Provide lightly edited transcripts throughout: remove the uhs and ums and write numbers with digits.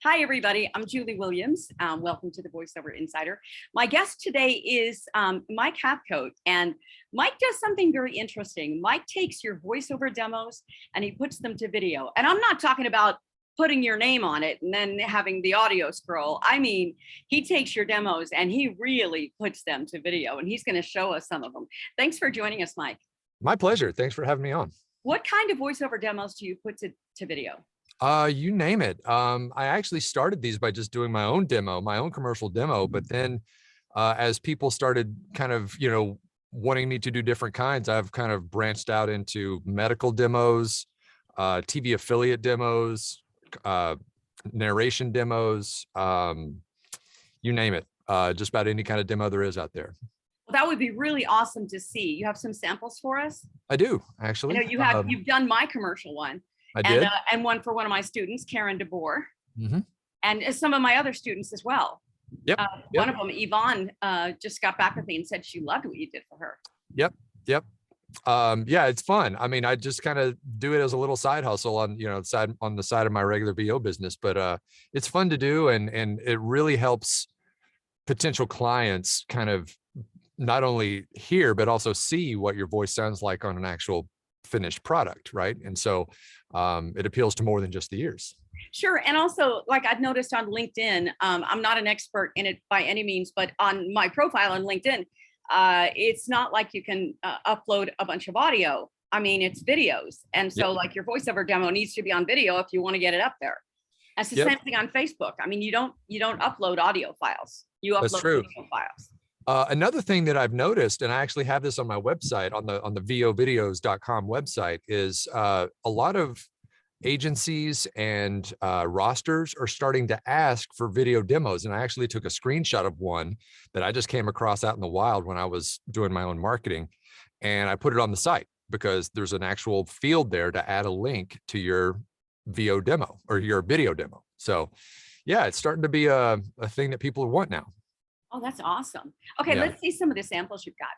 Hi, everybody. I'm Julie Williams. Welcome to the Voiceover Insider. My guest today is Mike Hathcote, and Mike does something very interesting. Mike takes your voiceover demos and he puts them to video. And I'm not talking about putting your name on it and then having the audio scroll. I mean, he takes your demos and he really puts them to video, and he's going to show us some of them. Thanks for joining us, Mike. My pleasure. Thanks for having me on. What kind of voiceover demos do you put to video? You name it. I actually started these by just doing my own demo, my own commercial demo. But then as people started kind of, wanting me to do different kinds, I've kind of branched out into medical demos, TV affiliate demos, narration demos, you name it. Just about any kind of demo there is out there. Well, that would be really awesome to see. You have some samples for us? I do, actually. I know you've done my commercial one. I did. And one for one of my students, Karen DeBoer, mm-hmm. and some of my other students as well. Yep. One of them, Yvonne, just got back with me and said she loved what you did for her. Yep. Yeah, it's fun. I mean, I just kind of do it as a little side hustle on, on the side of my regular VO business, but it's fun to do. And it really helps potential clients kind of not only hear, but also see what your voice sounds like on an actual finished product, right? And so it appeals to more than just the ears. Sure. And also, like I've noticed on LinkedIn, I'm not an expert in it by any means, but on my profile on LinkedIn, it's not like you can upload a bunch of audio. I mean, it's videos. And so like your voiceover demo needs to be on video if you want to get it up there. That's the same thing on Facebook. I mean, you don't upload audio files. You upload video files. Another thing that I've noticed, and I actually have this on my website, on the vovideos.com website, is a lot of agencies and rosters are starting to ask for video demos. And I actually took a screenshot of one that I just came across out in the wild when I was doing my own marketing. And I put it on the site because there's an actual field there to add a link to your VO demo or your video demo. So yeah, it's starting to be a thing that people want now. Oh, that's awesome. Okay, let's see some of the samples you've got.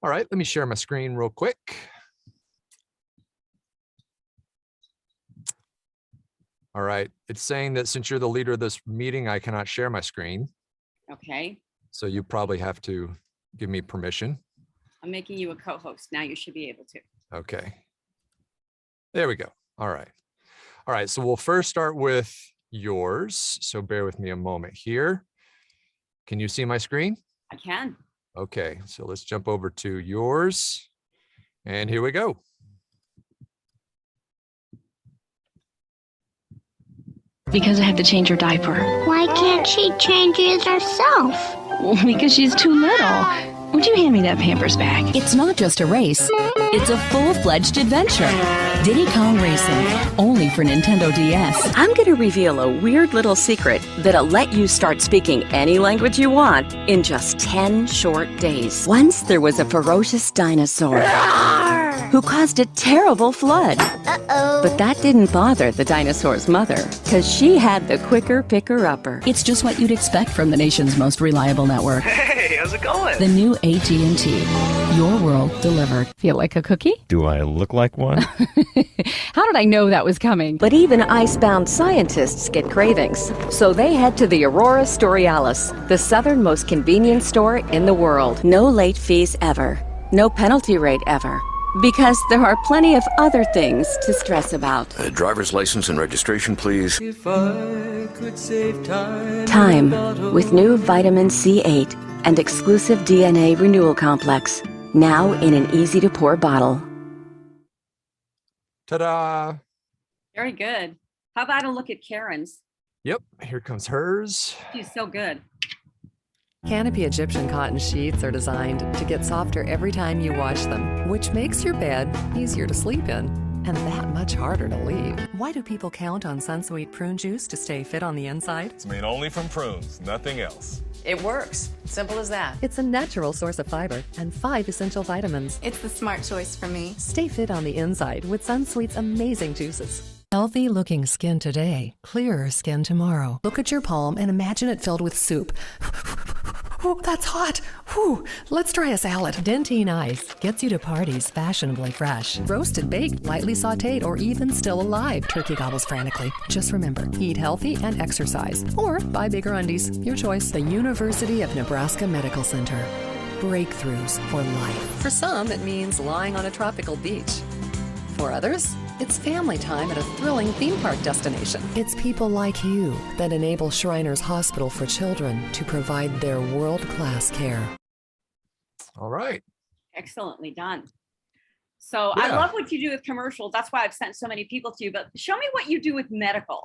All right, let me share my screen real quick. All right, it's saying that since you're the leader of this meeting, I cannot share my screen. Okay. So you probably have to give me permission. I'm making you a co-host. Now you should be able to. Okay. There we go. All right. All right, so we'll first start with yours. So bear with me a moment here. Can you see my screen? I can. Okay, so let's jump over to yours. And here we go. Because I have to change her diaper. Why can't she change it herself? Because she's too little. Would you hand me that Pampers bag? It's not just a race, it's a full-fledged adventure. Diddy Kong Racing, only for Nintendo DS. I'm going to reveal a weird little secret that'll let you start speaking any language you want in just 10 short days. Once there was a ferocious dinosaur who caused a terrible flood. But that didn't bother the dinosaur's mother, because she had the quicker picker-upper. It's just what you'd expect from the nation's most reliable network. Hey, how's it going? The new AT&T. Your world delivered. Feel like a cookie? Do I look like one? How did I know that was coming? But even ice-bound scientists get cravings, so they head to the Aurora Storealis, the southernmost convenience store in the world. No late fees ever. No penalty rate ever. Because there are plenty of other things to stress about. Driver's license and registration, please. If I could save time. Time with new vitamin C8 and exclusive DNA renewal complex. Now in an easy-to-pour bottle. Ta-da! Very good. How about a look at Karen's? Yep, here comes hers. She's so good. Canopy Egyptian cotton sheets are designed to get softer every time you wash them, which makes your bed easier to sleep in and that much harder to leave. Why do people count on Sunsweet prune juice to stay fit on the inside? It's made only from prunes, nothing else. It works. Simple as that. It's a natural source of fiber and 5 essential vitamins. It's the smart choice for me. Stay fit on the inside with Sunsweet's amazing juices. Healthy looking skin today, clearer skin tomorrow. Look at your palm and imagine it filled with soup. Ooh, that's hot. Whew, let's try a salad. Dentine Ice gets you to parties fashionably fresh. Roasted, baked, lightly sautéed, or even still alive, turkey gobbles frantically. Just remember, eat healthy and exercise. Or buy bigger undies. Your choice. The University of Nebraska Medical Center. Breakthroughs for life. For some, it means lying on a tropical beach. For others, it's family time at a thrilling theme park destination. It's people like you that enable Shriners Hospital for Children to provide their world-class care. All right. Excellently done. So I love what you do with commercials. That's why I've sent so many people to you. But show me what you do with medical.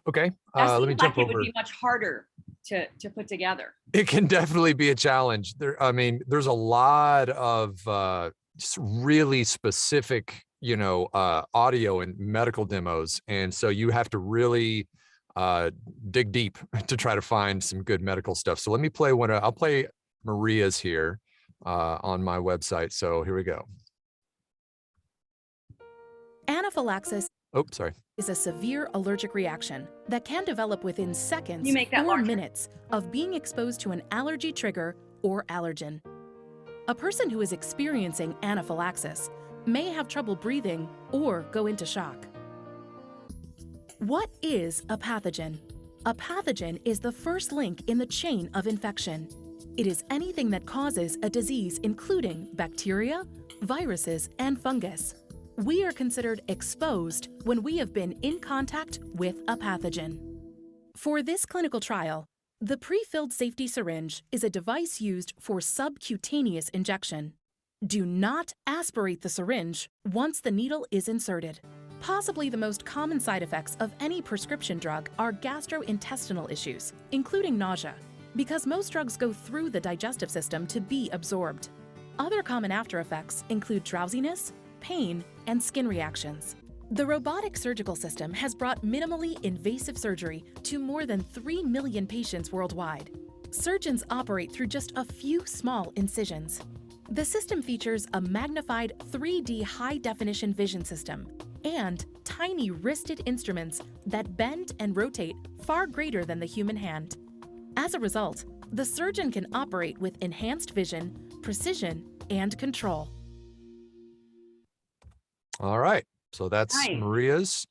Okay. That Let me seems jump like over. it would be much harder to put together. It can definitely be a challenge. There's a lot of just really specific, audio and medical demos. And so you have to really dig deep to try to find some good medical stuff. So let me play one. I'll play Maria's here on my website. So here we go. Anaphylaxis Sorry. is a severe allergic reaction that can develop within seconds You make that or larger. minutes of being exposed to an allergy trigger or allergen. A person who is experiencing anaphylaxis may have trouble breathing or go into shock. What is a pathogen? A pathogen is the first link in the chain of infection. It is anything that causes a disease, including bacteria, viruses, and fungus. We are considered exposed when we have been in contact with a pathogen. For this clinical trial, the pre-filled safety syringe is a device used for subcutaneous injection. Do not aspirate the syringe once the needle is inserted. Possibly the most common side effects of any prescription drug are gastrointestinal issues, including nausea, because most drugs go through the digestive system to be absorbed. Other common after effects include drowsiness, pain, and skin reactions. The robotic surgical system has brought minimally invasive surgery to more than 3 million patients worldwide. Surgeons operate through just a few small incisions. The system features a magnified 3D high-definition vision system and tiny wristed instruments that bend and rotate far greater than the human hand. As a result, the surgeon can operate with enhanced vision, precision, and control. All right. So that's Nice. Maria's.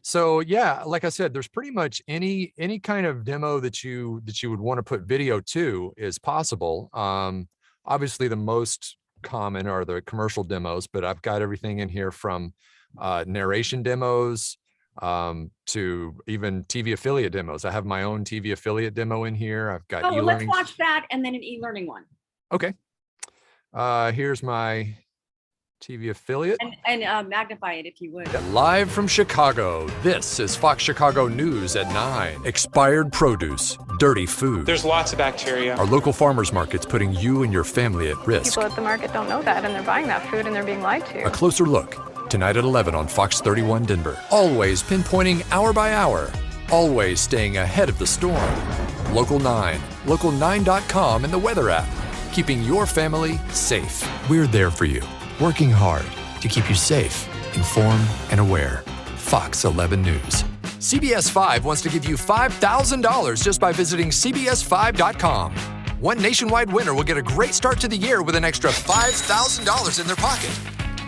So yeah, like I said, there's pretty much any kind of demo that you would want to put video to is possible. Obviously the most common are the commercial demos, but I've got everything in here from narration demos to even TV affiliate demos. I have my own TV affiliate demo in here. I've got Oh, well, let's e-learning. watch that and then an e-learning one. Okay. Here's my TV affiliate. And magnify it if you would. Live from Chicago, this is Fox Chicago News at 9. Expired produce, dirty food. There's lots of bacteria. Our local farmers market's putting you and your family at risk. People at the market don't know that, and they're buying that food and they're being lied to. A closer look, tonight at 11 on Fox 31 Denver. Always pinpointing hour by hour. Always staying ahead of the storm. Local 9, local9.com, and the weather app. Keeping your family safe. We're there for you. Working hard to keep you safe, informed, and aware. Fox 11 News. CBS 5 wants to give you $5,000 just by visiting CBS5.com. One nationwide winner will get a great start to the year with an extra $5,000 in their pocket.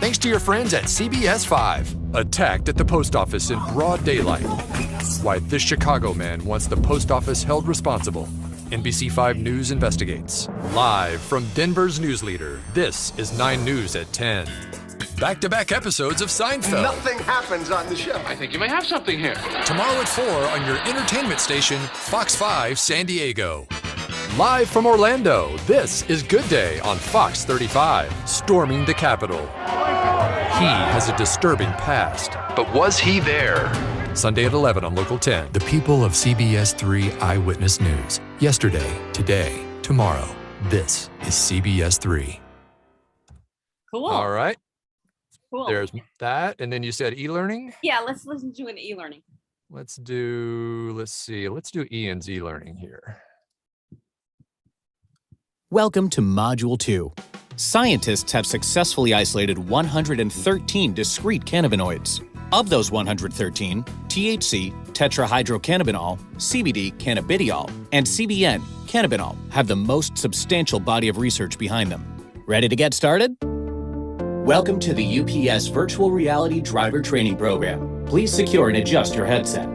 Thanks to your friends at CBS 5. Attacked at the post office in broad daylight. Why this Chicago man wants the post office held responsible. NBC 5 News investigates. Live from Denver's news leader, this is 9 News at 10. Back-to-back episodes of Seinfeld. Nothing happens on the show. I think you may have something here. Tomorrow at 4 on your entertainment station, Fox 5 San Diego. Live from Orlando, this is Good Day on Fox 35, storming the Capitol. He has a disturbing past, but was he there? Sunday at 11 on Local 10. The people of CBS 3 Eyewitness News. Yesterday, today, tomorrow. This is CBS 3. Cool. All right. Cool. There's that. And then you said e-learning? Yeah, let's listen to an e-learning. Let's do Ian's e-learning here. Welcome to Module 2. Scientists have successfully isolated 113 discrete cannabinoids. Of those 113, THC, tetrahydrocannabinol, CBD, cannabidiol, and CBN, cannabinol, have the most substantial body of research behind them. Ready to get started? Welcome to the UPS Virtual Reality Driver Training Program. Please secure and adjust your headset.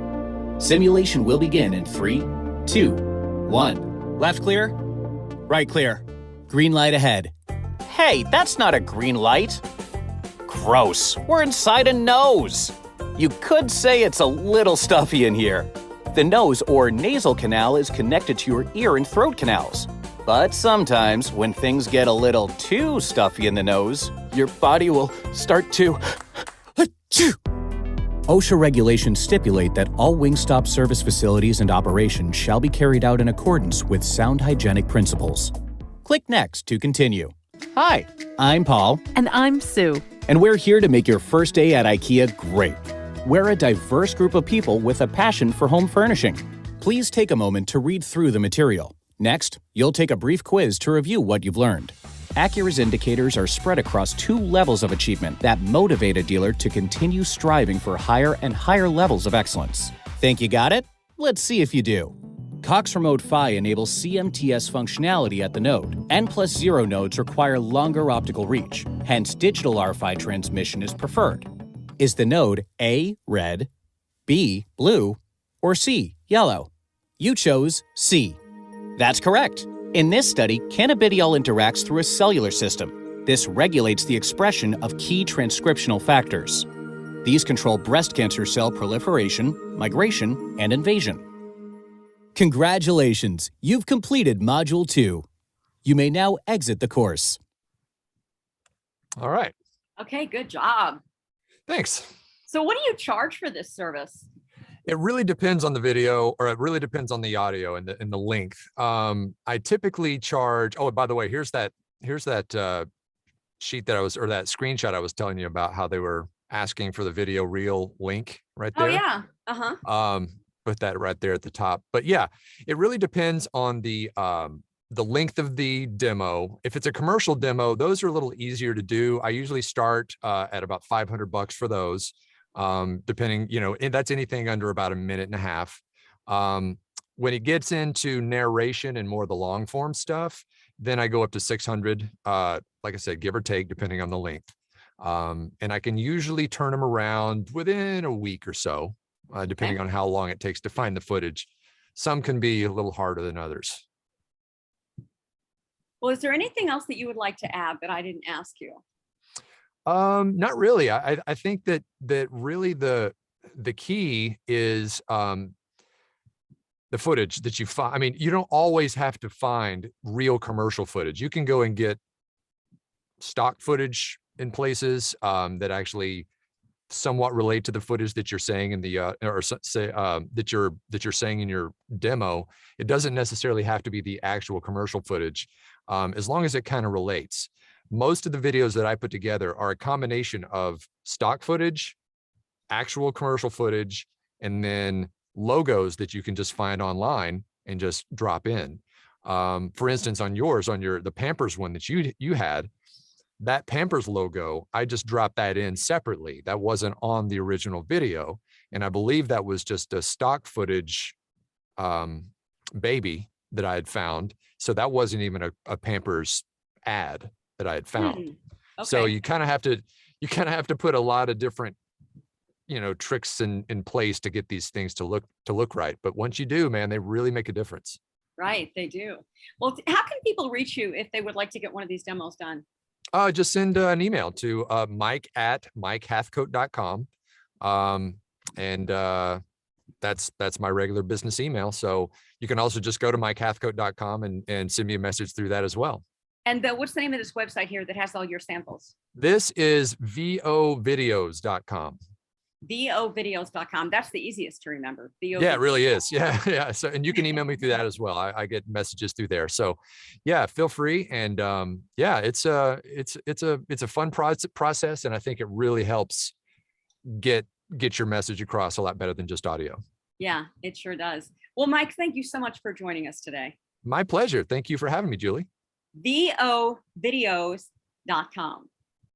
Simulation will begin in 3, 2, 1. Left clear? Right clear. Green light ahead. Hey, that's not a green light. Gross. We're inside a nose. You could say it's a little stuffy in here. The nose or nasal canal is connected to your ear and throat canals. But sometimes, when things get a little too stuffy in the nose, your body will start to... OSHA regulations stipulate that all Wingstop service facilities and operations shall be carried out in accordance with sound hygienic principles. Click Next to continue. Hi, I'm Paul. And I'm Sue. And we're here to make your first day at IKEA great. We're a diverse group of people with a passion for home furnishing. Please take a moment to read through the material. Next, you'll take a brief quiz to review what you've learned. Acura's indicators are spread across 2 levels of achievement that motivate a dealer to continue striving for higher and higher levels of excellence. Think you got it? Let's see if you do. Cox Remote PHY enables CMTS functionality at the node. N+0 nodes require longer optical reach, hence digital RFI transmission is preferred. Is the node A, red, B, blue, or C, yellow? You chose C. That's correct. In this study, cannabidiol interacts through a cellular system. This regulates the expression of key transcriptional factors. These control breast cancer cell proliferation, migration, and invasion. Congratulations, you've completed Module 2. You may now exit the course. All right. Okay, good job. Thanks. So what do you charge for this service? It really depends on the video, or it really depends on the audio and the length. I typically charge, oh, by the way, here's that sheet that that screenshot I was telling you about, how they were asking for the video reel link right there. Oh yeah. Uh-huh. Put that right there at the top. But yeah, it really depends on the length of the demo. If it's a commercial demo, those are a little easier to do. I usually start at about $500 for those, depending, that's anything under about 1.5 minutes. When it gets into narration and more of the long form stuff, then I go up to 600, like I said, give or take, depending on the length. And I can usually turn them around within a week or so, depending on how long it takes to find the footage. Some can be a little harder than others. Well, is there anything else that you would like to add that I didn't ask you? Not really. I think that really the key is the footage that you find. I mean, you don't always have to find real commercial footage. You can go and get stock footage in places that actually somewhat relate to the footage that you're saying in the that you're saying in your demo. It doesn't necessarily have to be the actual commercial footage, as long as it kind of relates. Most of the videos that I put together are a combination of stock footage, actual commercial footage, and then logos that you can just find online and just drop in. For instance, on yours, the Pampers one that you had, that Pampers logo, I just dropped that in separately. That wasn't on the original video. And I believe that was just a stock footage baby that I had found. So that wasn't even a Pampers ad that I had found. Okay. So you kind of have to put a lot of different, tricks in place to get these things to look right. But once you do, man, they really make a difference. Right, they do. Well, how can people reach you if they would like to get one of these demos done? Just send an email to mike@mikehathcote.com. And that's my regular business email. So you can also just go to mikehathcote.com and send me a message through that as well. And what's the name of this website here that has all your samples? This is vovideos.com. vovideos.com. That's the easiest to remember. Yeah, it really is. Yeah. So, and you can email me through that as well. I get messages through there. So yeah, feel free. And yeah, it's a fun process. And I think it really helps get your message across a lot better than just audio. Yeah, it sure does. Well, Mike, thank you so much for joining us today. My pleasure. Thank you for having me, Julie. vovideos.com.